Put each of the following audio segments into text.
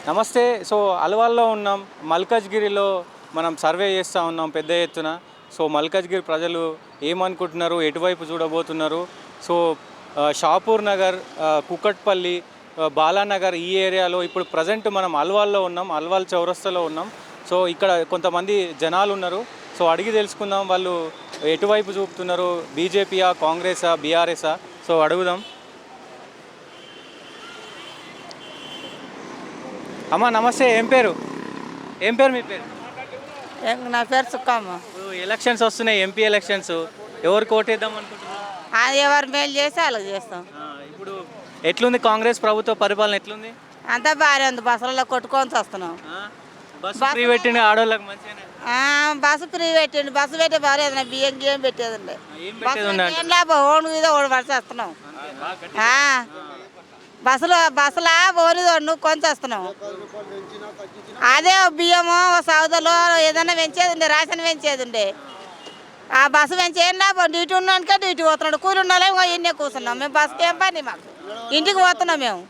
నమస్తే. సో అల్వాల్లో ఉన్నాం. మల్కాజ్గిరిలో మనం సర్వే చేస్తూ ఉన్నాం పెద్ద ఎత్తున. సో మల్కాజ్గిరి ప్రజలు ఏమనుకుంటున్నారు, ఎటువైపు చూడబోతున్నారు? సో షాపూర్ నగర్, కుకట్పల్లి, బాలానగర్ ఈ ఏరియాలో ఇప్పుడు ప్రజెంట్ మనం అల్వాల్లో ఉన్నాం. అల్వాల్ చౌరస్తాలో ఉన్నాం. సో ఇక్కడ కొంతమంది జనాలు ఉన్నారు. సో అడిగి తెలుసుకుందాం వాళ్ళు ఎటువైపు చూపుతున్నారు, బీజేపీయా, కాంగ్రెసా, బీఆర్ఎస్ఆ? సో అడుగుదాం. అమ్మ నమస్తే. ఏం పేరు మీ పేరు? నా పేరు సుక్కమ్మ. ఇప్పుడు ఎలక్షన్స్ వస్తున్నాయి, ఎంపీ ఎలక్షన్స్. ఎవరికి ఓటేద్దాం అనుకుంటున్నారు? అది ఎవరు మేలు చేస్తే వాళ్ళకి చేస్తాం. ఇప్పుడు ఎట్లుంది కాంగ్రెస్ ప్రభుత్వ పరిపాలన? ఎట్లుంది? అంతా బాగానే ఉంది. బస్సులలో కొట్టుకొని వస్తున్నాం. బస్సు ఫ్రీ పెట్టిండు ఆడోళ్ళకి మంచిగానే. బస్సు ఫ్రీ పెట్టిండు. బస్సు పెట్టే బాగాలేదు. నా బియ్యం ఏం పెట్టేదండి. ఏం పెట్టేది ఉందంటే? ఏం లాభం? ఓను మీద ఓడి పడితే వస్తున్నాం. బస్సులా ఓని కొంచెం వస్తున్నాం. అదే బియ్యము సౌదలో ఏదైనా పెంచేది ఉండే, రేషన్ పెంచేది ఉండే. ఆ బస్సు పెంచి ఏం లాభం? డ్యూటీ ఉన్నానికే డ్యూటీ పోతున్నాడు. కూలి ఉన్న వాళ్ళే ఇన్నే కూర్చున్నాం. మేము బస్సుకి ఏం పని? మాకు ఇంటికి పోతున్నాం మేము.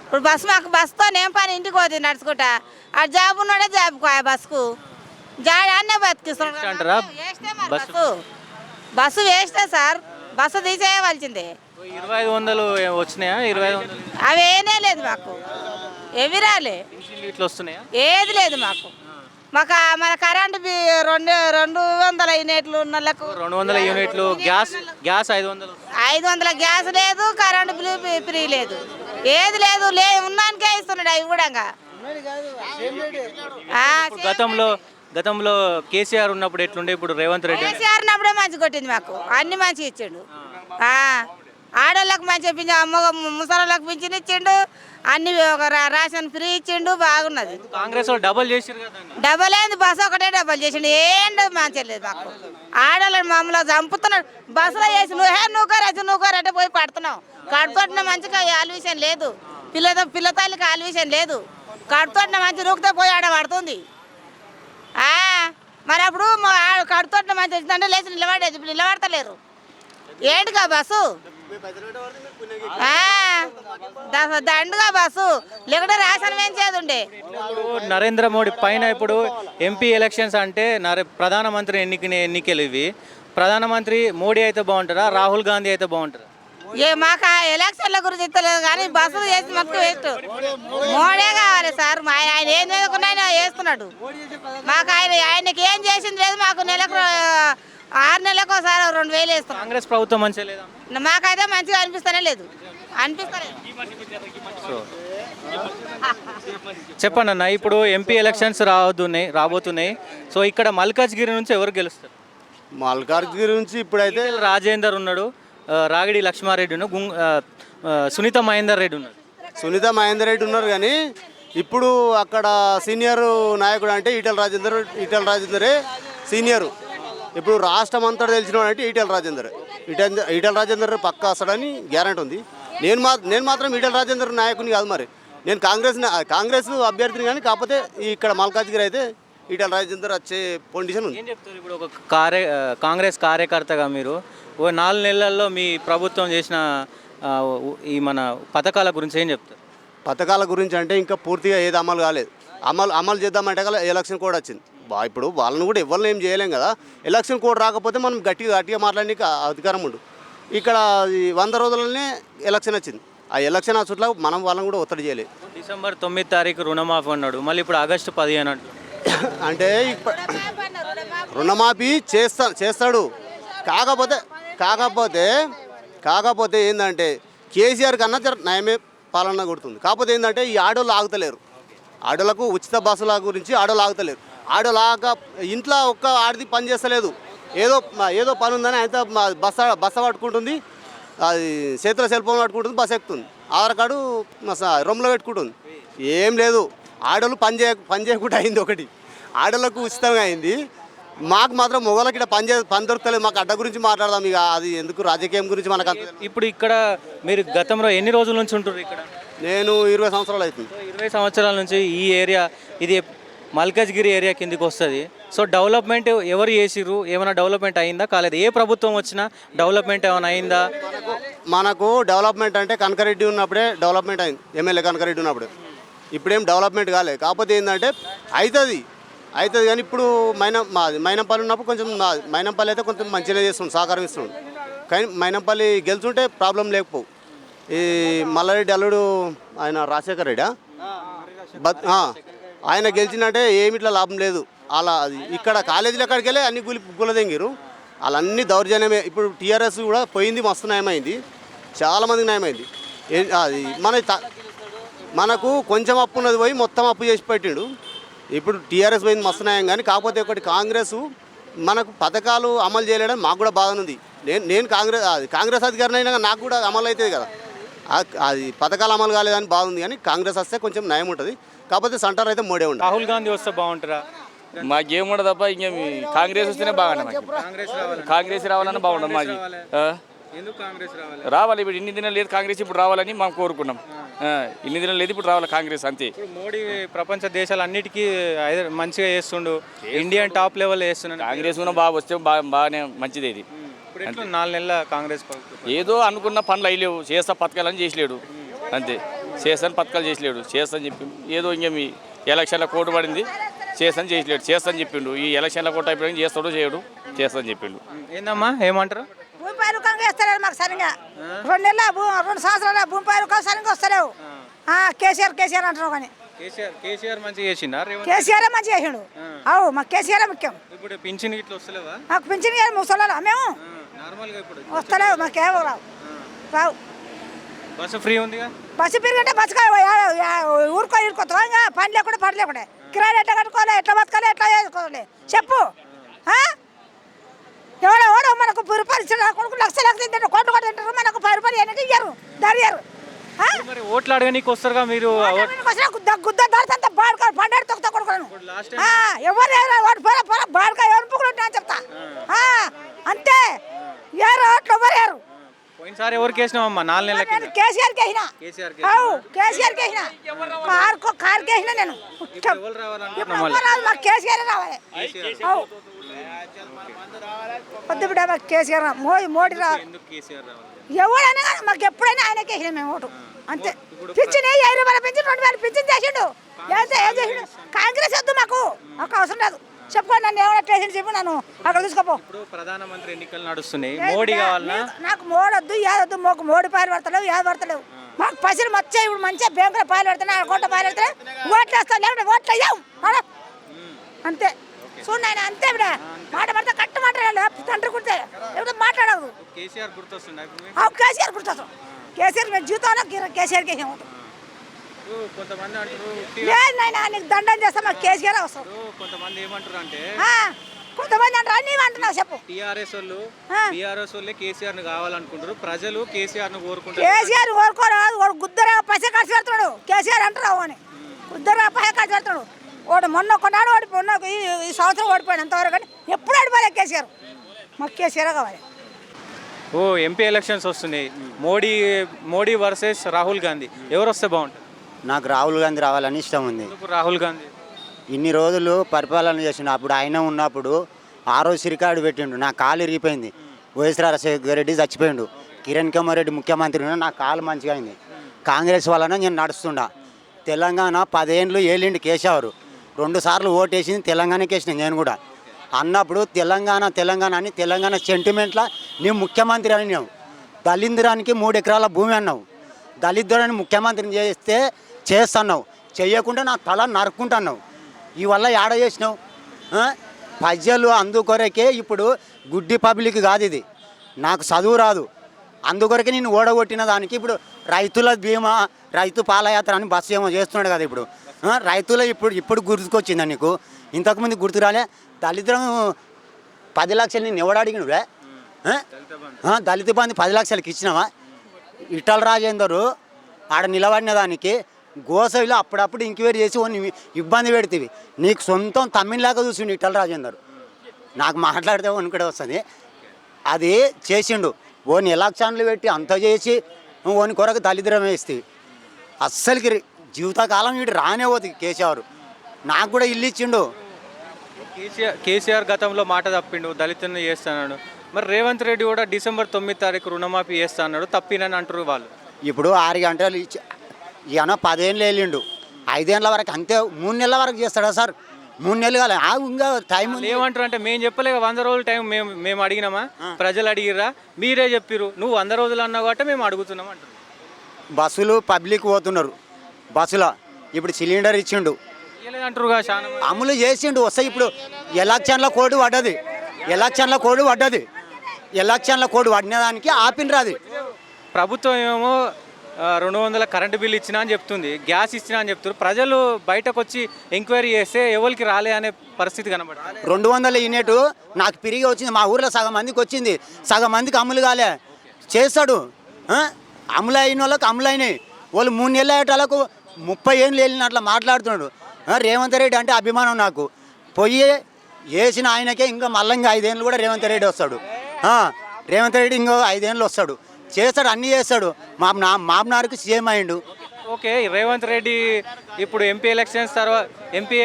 ఇప్పుడు మాకు బస్సుతో ఏం పని? ఇంటికి పోతుంది నడుచుకుంటా. ఆ జాబ్ ఉన్నాడే జాబ్కు, ఆ బస్సుకు జాబ్ అన్నే బతికిస్తున్నాడు. బస్సు వేస్తే సార్, బస్సు తీసేయవలసిందే. 2500 వచ్చినాయా? 2500 అవి ఏనే లేదు మాకు. ఎవి రాలే. ఇట్లా వస్తున్నాయా? ఏది లేదు మాకు. మన కరెంటు 200 యూనిట్లు ఉన్న 200 యూనిట్లు. గ్యాస్ 500. 500 గ్యాస్ లేదు, కరెంటు బిల్లు ఫ్రీ లేదు. ఏది లేదు. ఉన్నానికే ఇస్తున్నాడు అవి కూడా. గతంలో కేసీఆర్ ఉన్నప్పుడు ఎట్లుండే, ఇప్పుడు రేవంత్ రెడ్డి కేసీఆర్ ఉన్నప్పుడే మంచి కొట్టింది మాకు. అన్ని మంచిగా ఇచ్చిండు. ఆడోళ్ళకి మంచిగా పింఛ, ముసలోళ్ళకి పింఛన్ ఇచ్చిండు. అన్ని రేషన్ ఫ్రీ ఇచ్చిండు. బాగున్నది. కాంగ్రెస్ డబల్ చేసారు కదా. డబల్ ఏంది? బస్సు ఒకటే డబల్ చేసిండు. ఏంటో మంచిగా లేదు మాకు. ఆడోళ్ళని మమ్మల్ని చంపుతున్నాడు. బస్సులో వేసి నువ్వుకోరంటే పోయి పడుతున్నావు. కడుపుతోటిన మంచిగా ఆల్విషన్ లేదు. పిల్లతల్లికి ఆల్విషన్ లేదు. కడుపుతోటిన మంచి నూకితే పోయి ఆడ పడుతుంది. మరి అప్పుడు కడుపుతోటిన మంచి వచ్చిందంటే లేచి నిలబడేది. ఇప్పుడు నిలబడతలేరు. ఏంటిగా బస్సు? దండుగా బస్సు లేకుంటే రేషన్ పెంచేది ఉండే. నరేంద్ర మోడీ పైన ఇప్పుడు ఎంపీ ఎలక్షన్స్ అంటే ప్రధానమంత్రి ఎన్నికలు ఇవి. ప్రధానమంత్రి మోడీ అయితే బాగుంటారా, రాహుల్ గాంధీ అయితే బాగుంటారా? మాకు ఆ ఎలక్షన్ల గురించి ఇస్తలేదు కానీ బస్సులు చేసి మొత్తం వేస్ట్. మోడీ కావాలి సార్. ఆయన ఏం చదువుకున్నా వేస్తున్నాడు. మాకు ఆయనకి ఏం చేసింది లేదు. మాకు నెలకు 6 నెలలకు ఒకసారి 2000 వేస్తున్నాం. కాంగ్రెస్ ప్రభుత్వం మంచిగా లేదా? మాకైతే మంచిగా అనిపిస్తూనే లేదు. చెప్పండి అన్న. ఇప్పుడు ఎంపీ ఎలక్షన్స్ రాబోతున్నాయి. సో ఇక్కడ మల్కాజ్గిరి నుంచి ఎవరు గెలుస్తారు? మల్కాజ్గిరి నుంచి ఇప్పుడైతే రాజేందర్ ఉన్నాడు, రాగిడి లక్ష్మారెడ్డి ఉన్నాడు, సునీత మహేందర్ రెడ్డి ఉన్నాడు. సునీత మహేందర్ రెడ్డి ఉన్నారు. కానీ ఇప్పుడు అక్కడ సీనియర్ నాయకుడు అంటే ఈటెల రాజేందరే సీనియరు. ఇప్పుడు రాష్ట్రం అంతా తెలిసిన అంటే ఈటెల రాజేందర్ పక్కా వస్తాడని గ్యారెంటీ ఉంది. నేను మాత్రం ఈటెల రాజేందర్ నాయకుని కాదు. మరి నేను కాంగ్రెస్ అభ్యర్థిని. కానీ కాకపోతే ఇక్కడ మల్కాజ్గిరి అయితే ఈటెల రాజేందర్ వచ్చే పొజిషన్ ఉంది. ఏం చెప్తారు? ఇప్పుడు ఒక కాంగ్రెస్ కార్యకర్తగా మీరు 4 నెలల్లో మీ ప్రభుత్వం చేసిన ఈ మన పథకాల గురించి ఏం చెప్తారు? పథకాల గురించి అంటే ఇంకా పూర్తిగా ఏది అమలు కాలేదు. అమలు చేద్దామంటే కదా ఎలక్షన్ కోడ్ వచ్చింది. ఇప్పుడు వాళ్ళని కూడా ఎవరిని ఏం చేయలేం కదా. ఎలక్షన్ కోడ్ రాకపోతే మనం గట్టిగా మాట్లాడడానికి అధికారం ఉండు. ఇక్కడ 100 రోజులనే ఎలక్షన్ వచ్చింది. ఆ ఎలక్షన్ చుట్ల మనం వాళ్ళని కూడా ఒత్తిడి చేయలేదు. డిసెంబర్ 9 తారీఖు రుణమాఫీ అన్నాడు. మళ్ళీ ఇప్పుడు ఆగస్టు 15 అంటాడు. అంటే రుణమాఫీ చేస్తాడు. కాకపోతే ఏంటంటే కేసీఆర్ కన్నా నయమే పాలన కొడుతుంది. కాకపోతే ఏంటంటే ఈ ఆడోళ్ళు ఆగుతలేరు. ఆడోళ్ళకు ఉచిత బస్సుల గురించి ఆడోళ్ళు ఆగుతలేరు. ఆడోలాగా ఇంట్లో ఒక్క ఆడది పని చేస్తలేదు. ఏదో పని ఉందని అయితే బస్సు పట్టుకుంటుంది, అది చేతుల సెల్ ఫోన్ పట్టుకుంటుంది, బస్సు ఎక్కుతుంది, ఆధార్ కార్డు రొమ్లో పెట్టుకుంటుంది. ఏం లేదు. ఆడోళ్ళు పని చేయకుండా అయింది ఒకటి. ఆడోళ్ళకు ఉచితంగా అయింది. మాకు మాత్రం మొగలకి ఇక్కడ పని దొరకలేదు. మాకు అడ్డ గురించి మాట్లాడదాం. ఇక అది ఎందుకు రాజకీయం గురించి మనకు. ఇప్పుడు ఇక్కడ మీరు గతంలో ఎన్ని రోజుల నుంచి ఉంటున్నారు ఇక్కడ? నేను 20 సంవత్సరాలు అవుతుంది. 20 సంవత్సరాల నుంచి ఈ ఏరియా, ఇది మల్కాజ్గిరి ఏరియా కిందికి వస్తుంది. సో డెవలప్మెంట్ ఎవరు చేసిర్రు? ఏమైనా డెవలప్మెంట్ అయిందా, కాలేదు? ఏ ప్రభుత్వం వచ్చినా డెవలప్మెంట్ ఏమైనా అయిందా? మనకు డెవలప్మెంట్ అంటే కనకరెడ్డి ఉన్నప్పుడే డెవలప్మెంట్ అయింది. ఎమ్మెల్యే కనకరెడ్డి ఉన్నప్పుడే. ఇప్పుడేం డెవలప్మెంట్ కాలేదు. కాకపోతే ఏంటంటే అవుతుంది కానీ ఇప్పుడు మైనంపల్లి ఉన్నప్పుడు కొంచెం మైనంపల్లి అయితే కొంచెం మంచిగా చేస్తుండు, సహకారం ఇస్తుండు. కానీ మైనంపల్లి గెలుచుంటే ప్రాబ్లం లేకపోవు. ఈ మల్లారెడ్డి అల్లుడు ఆయన రాజశేఖర రెడ్డా ఆయన గెలిచిందంటే ఏమిట్లా లాభం లేదు. అలా ఇక్కడ కాలేజీల కాడికి వెళ్ళి అన్ని గులదెంగిరు. అలా అన్ని దౌర్జన్యమే. ఇప్పుడు టీఆర్ఎస్ కూడా పోయింది, మస్తు న్యాయమైంది, చాలామందికి న్యాయమైంది. అది మనకు కొంచెం అప్పు ఉన్నది పోయి మొత్తం అప్పు చేసి పెట్టిండు. ఇప్పుడు టీఆర్ఎస్ పోయింది మస్తు న్యాయం. కానీ కాకపోతే ఒకటి కాంగ్రెస్ మనకు పథకాలు అమలు చేయలేడం మాకు కూడా బాధ ఉంది. నేను కాంగ్రెస్ అధికారిని అయినా నాకు కూడా అమలు అవుతుంది కదా, అది పథకాలు అమలు కాలేదని బాగుంది. కానీ కాంగ్రెస్ వస్తే కొంచెం న్యాయం ఉంటుంది. కాకపోతే సెంటర్ అయితే మోడే ఉంటుంది. రాహుల్ గాంధీ వస్తే బాగుంటారా? మాకేముండదు తప్ప ఇంకేం కాంగ్రెస్ వస్తేనే బాగుంది. కాంగ్రెస్ రావాలని బాగుండదు మాకు. రావాలి. ఇప్పుడు ఇన్ని దినాలు లేదు కాంగ్రెస్, ఇప్పుడు రావాలని మనం కోరుకున్నాం. ఇన్ని దినాలు లేదు, ఇప్పుడు రావాలి కాంగ్రెస్ అంతే. ఇప్పుడు మోడీ ప్రపంచ దేశాలన్నిటికీ మంచిగా చేస్తుండు, ఇండియన్ టాప్ లెవెల్ చేస్తున్నాడు. కాంగ్రెస్ కూడా బాగా వస్తే బాగానే మంచిది. ఇది ఇప్పుడు 4 నెలల కాంగ్రెస్ ఏదో అనుకున్న పనులు అయ్యలేవు, చేస్తా పథకాలని చేసలేడు అంతే. చేస్తాను పథకాలు చేసలేడు, చేస్తాను చెప్పి ఏదో ఇంకేం ఎలక్షన్ల కోటు పడింది చేస్తాను చేసలేడు. చేస్తాను చెప్పిండు, ఈ ఎలక్షన్ల కోట అయిపోయి చేస్తాడు చేయడు, చేస్తాను చెప్పిండు. ఏందమ్మా ఏమంటారు? భూమి పైరు వేస్తలేరు మాకు సరిగా. 2 నెలల 2 సంవత్సరాల భూమి పైరు సరిగ్గా వస్తలేవు. కేసీఆర్ అంటున్నావు కానీ కేసీఆర్ మంచిగా చేసిండా? కేసీఆర్ మంచిగా చేసిండు. అవు మాకు కేసీఆర్ ముఖ్యం. ఇప్పుడు పింఛన్ ఇట్లా వస్తలేవా? మాకు పింఛన్ ముసలాలా మేము వస్తలేవు, మాకేమో రావు. బస్సు ఫ్రీ ఉంది, బస్సు పెరిగింటే బతుకా ఊరుకోతాం. ఇంకా పని లేకుండా పని లేకుండా కిరాయి ఎట్లా కట్టుకోవాలి, ఎట్లా బతకాలి, ఎట్లా చేసుకోవాలి చెప్పు. ఎవడో మనకు 10 రూపాయలు ఇచ్చిన కొడుకు లక్షలు తింటారు, కోట్లు కూడా తింటారు, మనకు 10 రూపాయలు ఎన్నిక ఇయ్యరు, దరియరు. మరి ఓట్లు అడగనీకి వస్తారుగా మీరు? గుద్ద దాడుతా బాడుకాయ పండాడు తొక్కుతా కొడుకున్నాను. ఎవరు బాడుకాయ ఎవరు పుక్కులు అని చెప్తా అంతే. ఎవరు ఓట్లు ఎవరు యారు? పోయినసారి ఎవరికి వేసినావమ్మా? 4 నెలలకి కేసీఆర్కి వేసినా. కేసీఆర్కి వేసినా, కార్కి వేసినా నేను. మాకు కేసీఆర్ రావాలి. వద్దు బిడ్డ మాకు కేసీఆర్ మోడీ రావాలి. ఎవడైనా కానీ మాకు ఎప్పుడైనా ఆయనకి వేసినా మేము ఓటు అంతే. పింఛన్ 5 రూపాయలు పింఛన్, 2 వేలు పింఛన్ చేసిండు. ఏం చేసిండు? కాంగ్రెస్ వద్దు మాకు అవసరం లేదు. చెప్పుకోండి, నన్ను ఏమైనా స్టేషన్ చెప్పి నన్ను అక్కడ తీసుకోపో. ఇప్పుడు ప్రధానమంత్రి ఎన్నికలు నడుస్తున్నాయి, మోడీ కావాలన్నా? నాకు మోడీ వద్దు, ఏదొద్దు. మాకు మోడీ పాయలు పడతలేవు, ఏది పడతలేవు. మాకు పైసలు వచ్చాయి. ఇప్పుడు మంచిగా బ్యాంకులో పాయలు పెడుతున్నాయి, కోట పాయలు పెడతాయి. ఓట్లు వేస్తాం, లేకుంటే ఓట్లు అయ్యాం అంతే. చూడండి ఆయన అంతే. బిడ్డ మాట పడితే కట్టు మాట్లాడాలి, తండ్రి కుడితే లేకపోతే మాట్లాడదు. కేసీఆర్ గుర్తొస్తుంది. కేసీఆర్ గుర్తొస్తాం. కేసీఆర్ మేము జీవితంలో కేసీఆర్కి వేసాము. కొంతమంది అంటారు లేదు నాయన నీకు దండం చేస్తా, మాకు కేసీఆర్ అవసరం. కొంతమంది ఏమంటారు అంటే, కొంతమంది అంటారు నీవు అంటున్నావు చెప్పు. టీఆర్ఎస్ వాళ్ళే కేసీఆర్ ని కావాలనుకుంటారు, ప్రజలు కేసీఆర్ ను కోరుకుంటారు. కేసీఆర్ కోరుకోరు, గుద్దరా పైసా ఖర్చు పెడతాడు కేసీఆర్ అంటారు అని. గుద్దరా పైసా ఖర్చు పెడతాడు. వాడు మొన్న కొన్నాడు ఓడిపోయినా, ఈ సంవత్సరం ఓడిపోయాడు అంతవరకు. కానీ ఎప్పుడు ఓడిపోయా కేసీఆర్. మాకు కేసీఆర్ కావాలి. ఎంపీ ఎలక్షన్స్ వస్తున్నాయి, మోడీ వర్సెస్ రాహుల్ గాంధీ, ఎవరు వస్తే బాగుంటుంది? నాకు రాహుల్ గాంధీ రావాలని ఇష్టం ఉంది. రాహుల్ గాంధీ ఇన్ని రోజులు పరిపాలన చేసిండు. అప్పుడు ఆయన ఉన్నప్పుడు ఆ రోజు సిరికాడు పెట్టిండు, నా కాలు ఇరిగిపోయింది. వైఎస్ రాజశేఖర రెడ్డి చచ్చిపోయిండు, కిరణ్ కుమార్ రెడ్డి ముఖ్యమంత్రి ఉన్న నా కాలు మంచిగా అయింది. కాంగ్రెస్ వలన నేను నడుస్తుండా. తెలంగాణ 10 ఏళ్ళు ఏలిండి కేసీఆర్ 2 సార్లు ఓటేసింది తెలంగాణకి వేసిన నేను కూడా. అన్నప్పుడు తెలంగాణ అని తెలంగాణ సెంటిమెంట్లా నీవు ముఖ్యమంత్రి అని నువ్వు. దళితురానికి 3 ఎకరాల భూమి అన్నావు. దళితురాన్ని ముఖ్యమంత్రిని చేస్తున్నావు, చెయ్యకుండా నా తల నరుక్కుంటున్నావు. ఈ వల్ల ఏడ చేసినావు? ప్రజలు అందుకొరకే ఇప్పుడు గుడ్డి పబ్లిక్ కాదు ఇది. నాకు చదువు రాదు, అందుకొరకే నేను ఓడగొట్టిన దానికి ఇప్పుడు రైతుల బీమా, రైతు పాదయాత్ర అని బస్సు ఏమో చేస్తున్నాడు కదా. ఇప్పుడు రైతుల ఇప్పుడు గుర్తుకొచ్చిందా నీకు? ఇంతకుముందు గుర్తు రాలే? దళితులను 10 లక్షలు నేను ఎవడు అడిగినవే? దళిత బంధు 10 లక్షలకి ఇచ్చినావా? ఇటల రాజేందరు ఆడ నిలబడిన దానికి గోసవిలో అప్పుడప్పుడు ఎంక్వైరీ చేసి ఇబ్బంది పెడుతుంది. నీకు సొంతం తమిళలాగా చూసిండు ఇటల రాజేందర్. నాకు మాట్లాడితే వణుకుడే వస్తుంది. అది చేసిండు. ఓని ఎలక్షన్లు పెట్టి అంత చేసి ఓని కొరకు దళిద్రమే ఇస్తుంది. అస్సలకి జీవితకాలం వీడు రానే పోతుంది కేసీఆర్. నాకు కూడా ఇల్లు ఇచ్చిండు. కేసీఆర్ గతంలో మాట తప్పిండు, దళితులను చేస్తున్నాడు. మరి రేవంత్ రెడ్డి కూడా డిసెంబర్ 9 తారీఖు రుణమాఫీ చేస్తాడు, తప్పినని అంటారు వాళ్ళు. ఇప్పుడు 6 గంటలు ఇన్న 10 ఏళ్ళు వెళ్ళిండు, 5 ఏళ్ళ వరకు అంతే 3 నెలల వరకు చేస్తాడా సార్? 3 నెలలు కాలే ఇంకా టైం ఉంది. ఏమంటారు అంటే మేము చెప్పలేక 100 రోజుల టైం మేము అడిగినామా, ప్రజలు అడిగిర్రా, మీరే చెప్పిర్రు, నువ్వు 100 రోజులు అన్నావు కాబట్టి మేము అడుగుతున్నాం అంటారు. బస్సులు పబ్లిక్ పోతున్నారు బస్సులో. ఇప్పుడు సిలిండర్ ఇచ్చిండు, అంటారుగా చాలా మంది. అమలు చేసిండు. వస్తాయి ఇప్పుడు ఎలక్షన్ల కోడ్ పడ్డది, ఎలక్షన్ల కోడ్ పడిన దానికి ఆపినరు. అది ప్రభుత్వం ఏమో 200 కరెంటు బిల్లు ఇచ్చినా అని చెప్తుంది, గ్యాస్ ఇచ్చినా అని చెప్తారు. ప్రజలు బయటకు వచ్చి ఎంక్వైరీ చేస్తే ఎవరికి రాలే అనే పరిస్థితి కనబడుతుంది. 200 యూనిట్ నాకు పిరిగి వచ్చింది. మా ఊర్లో సగం మందికి వచ్చింది, సగం మందికి అమలు కాలే. చేస్తాడు అమలు అయిన వాళ్ళకి అమలు అయినాయి. వాళ్ళు 3 నెలలు అయ్యేటాలకు 30 ఏళ్ళు వెళ్ళినట్లా మాట్లాడుతున్నాడు. రేవంత్ రెడ్డి అంటే అభిమానం నాకు. పోయి వేసిన ఆయనకే ఇంకా మళ్ళీ 5 ఏళ్ళు కూడా రేవంత్ రెడ్డి వస్తాడు. రేవంత్ రెడ్డి ఇంకో 5 ఏళ్ళు వస్తాడు, చేస్తాడు, అన్నీ చేస్తాడు. మామనార్కి సీఎం అయ్యిండు. ఓకే, రేవంత్ రెడ్డి ఇప్పుడు ఎంపీ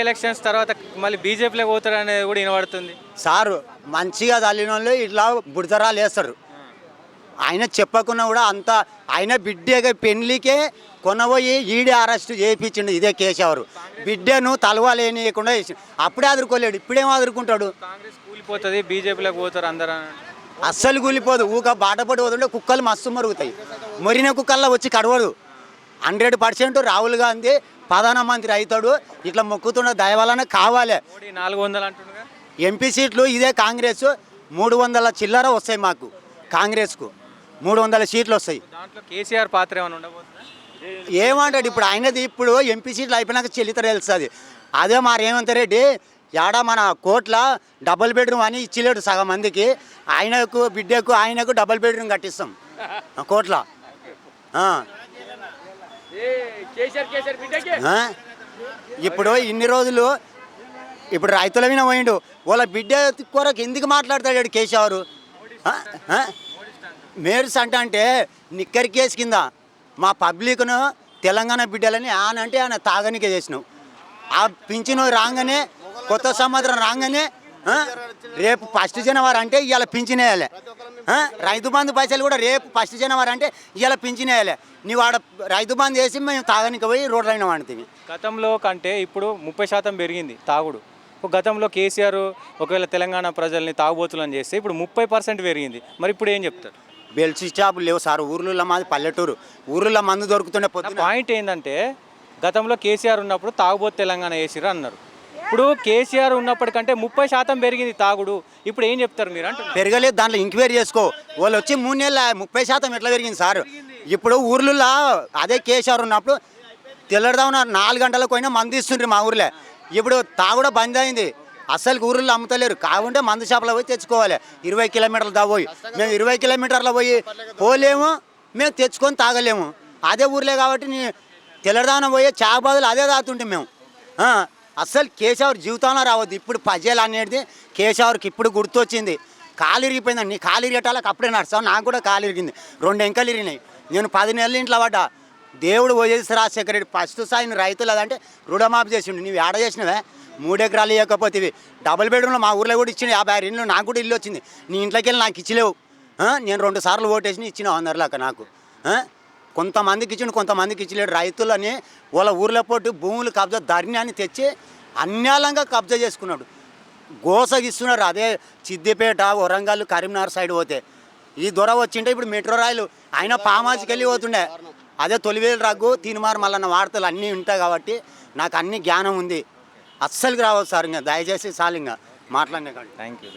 ఎలక్షన్స్ తర్వాత మళ్ళీ బీజేపీలోకి పోతాడు అనేది కూడా వినబడుతుంది. సారు మంచిగా తల్లిన వాళ్ళు ఇట్లా బుడతరాలు వేస్తారు. ఆయన చెప్పకుండా కూడా అంత ఆయన బిడ్డగా పెళ్లికే కొనబోయి ఈడే అరెస్ట్ చేయించిండు. ఇదే కేసీఆర్ బిడ్డను తలవాలేనియకుండా వేసి అప్పుడే ఆదుకోలేడు, ఇప్పుడేమో ఆదుకుంటాడు. కాంగ్రెస్ కూలిపోతుంది, బీజేపీలోకి పోతారు అందరూ. అస్సలు కూలిపోదు. ఊక బాటపడి పోతుంటే కుక్కలు మస్తు మరుగుతాయి. మొరిన కుక్కల్లో వచ్చి కడవడు. 100% రాహుల్ గాంధీ ప్రధానమంత్రి అవుతాడు. ఇట్లా మొక్కుతున్న దయ వలన కావాలి. 400 అంటుండగా ఎంపీ సీట్లు ఇదే కాంగ్రెస్ 300 చిల్లర వస్తాయి. మాకు కాంగ్రెస్కు 300 సీట్లు వస్తాయి. దాంట్లో కేసీఆర్ పాత్ర ఏమైనా ఉండబోతుందా? ఏమంటాడు ఇప్పుడు ఆయనది? ఇప్పుడు ఎంపీ సీట్లు అయిపోయినాక చెల్లిత తెలుస్తుంది. అదే మా రేవంత్ రెడ్డి యాడ మన కోట్ల డబుల్ బెడ్రూమ్ అని ఇచ్చిలేడు సగం మందికి. ఆయనకు బిడ్డకు ఆయనకు డబుల్ బెడ్రూమ్ కట్టిస్తాం కోట్ల. ఇప్పుడు ఇన్ని రోజులు ఇప్పుడు రైతుల మీద పోయిండు. వాళ్ళ బిడ్డ కొరకు ఎందుకు మాట్లాడతాడు కేసీఆర్? మేర్స్ అంటే నిక్కరి కేసు కింద మా పబ్లిక్ను తెలంగాణ బిడ్డలని అంటే ఆయన తాగనికే చేసినావు. ఆ పింఛను రాగానే కొత్త సంవత్సరం రాగానే రేపు 1 జనవరి అంటే ఇవాళ పింఛన్ వేయాలి. రైతు బంధు పైసలు కూడా రేపు 1 జనవరి అంటే ఇవాళ పింఛన్ వేయాలి. నీవు ఆడ రైతు బంధు వేసి మేము తాగనికి పోయి రోడ్లైన వాడుతుంది. గతంలో కంటే ఇప్పుడు 30% పెరిగింది తాగుడు. గతంలో కేసీఆర్ ఒకవేళ తెలంగాణ ప్రజల్ని తాగుబోతులని చేస్తే ఇప్పుడు 30% పెరిగింది. మరి ఇప్పుడు ఏం చెప్తారు? బెల్ట్ షాపులు లేవు సార్ ఊర్లలో. మాది పల్లెటూరు, ఊర్లలో మందు దొరుకుతుండే. పాయింట్ ఏంటంటే గతంలో కేసీఆర్ ఉన్నప్పుడు తాగుబోతు తెలంగాణ వేసిర్రు అన్నారు. ఇప్పుడు కేసీఆర్ ఉన్నప్పటికంటే 30% పెరిగింది తాగుడు. ఇప్పుడు ఏం చెప్తారు మీరు? అంటే పెరగలేదు, దాంట్లో ఎంక్వైరీ చేసుకో. వాళ్ళు వచ్చి 3 నెలల 30% ఎట్లా పెరిగింది సార్? ఇప్పుడు ఊర్లలో అదే కేసీఆర్ ఉన్నప్పుడు తెల్లడదామన్న 4 గంటలకు పోయినా మందు ఇస్తుండ్రు మా ఊర్లో. ఇప్పుడు తాగుడ బంద్ అయింది. అస్సలు ఊర్లో అమ్ముతలేరు. కావుంటే మందు షాపులో పోయి తెచ్చుకోవాలి. 20 కిలోమీటర్లు పోయి మేము 20 కిలోమీటర్ల పోయి పోలేము, మేము తెచ్చుకొని తాగలేము. అదే ఊర్లే కాబట్టి తెల్లదాన పోయే చాబాదులు అదే తాగుతుంటే మేము. అస్సలు కేసీఆర్ జీవితంలో రావద్దు. ఇప్పుడు పజేలు అనేది కేసీఆర్కి ఇప్పుడు గుర్తొచ్చింది. కాలు ఇరిగిపోయిందండి. నీ కాలు ఇరిగేటాలకు అప్పుడే నడుస్తావు. నాకు కూడా కాలు ఇరిగింది, 2 ఎంకలు ఇరిగినాయి. నేను 10 నెలలు ఇంట్లో పడ్డా. దేవుడు వైఎస్ రాజశేఖర రెడ్డి ఫస్ట్ సాయిని రైతులు అదంటే రుణమాఫీ చేసిండు. నువ్వు ఏడ చేసినవే? 3 ఎకరాలు ఇవ్వకపోతే ఇవి డబుల్ బెడ్రూమ్లో మా ఊర్లో కూడా ఇచ్చిండు. 50 ఇళ్ళు నాకు కూడా ఇల్లు వచ్చింది. నీ ఇంట్లోకి వెళ్ళి నాకు ఇచ్చలేవు. నేను 2 సార్లు ఓటేసి ఇచ్చిన 100 లాక నాకు. కొంతమందికి ఇచ్చిండు, కొంతమందికి ఇచ్చలేడు. రైతులని వాళ్ళ ఊర్లో పోటీ భూములు కబ్జా ధర్నాన్ని తెచ్చి అన్యాయంగా కబ్జా చేసుకున్నాడు. గోసగిస్తున్నారు. అదే సిద్దిపేట, వరంగల్, కరీంనగర్ సైడ్ పోతే ఈ దొర వచ్చింటే ఇప్పుడు మెట్రో రైలు ఆయన పామాజికి వెళ్ళి పోతుండే. అదే తొలివేలు రగ్గు తీనుమారు మళ్ళన్న వార్తలు అన్నీ ఉంటాయి కాబట్టి నాకు అన్ని జ్ఞానం ఉంది. అస్సలుకి రావద్దు సార్. ఇంకా దయచేసి చాలు ఇంకా మాట్లాడినా కానీ. Thank you.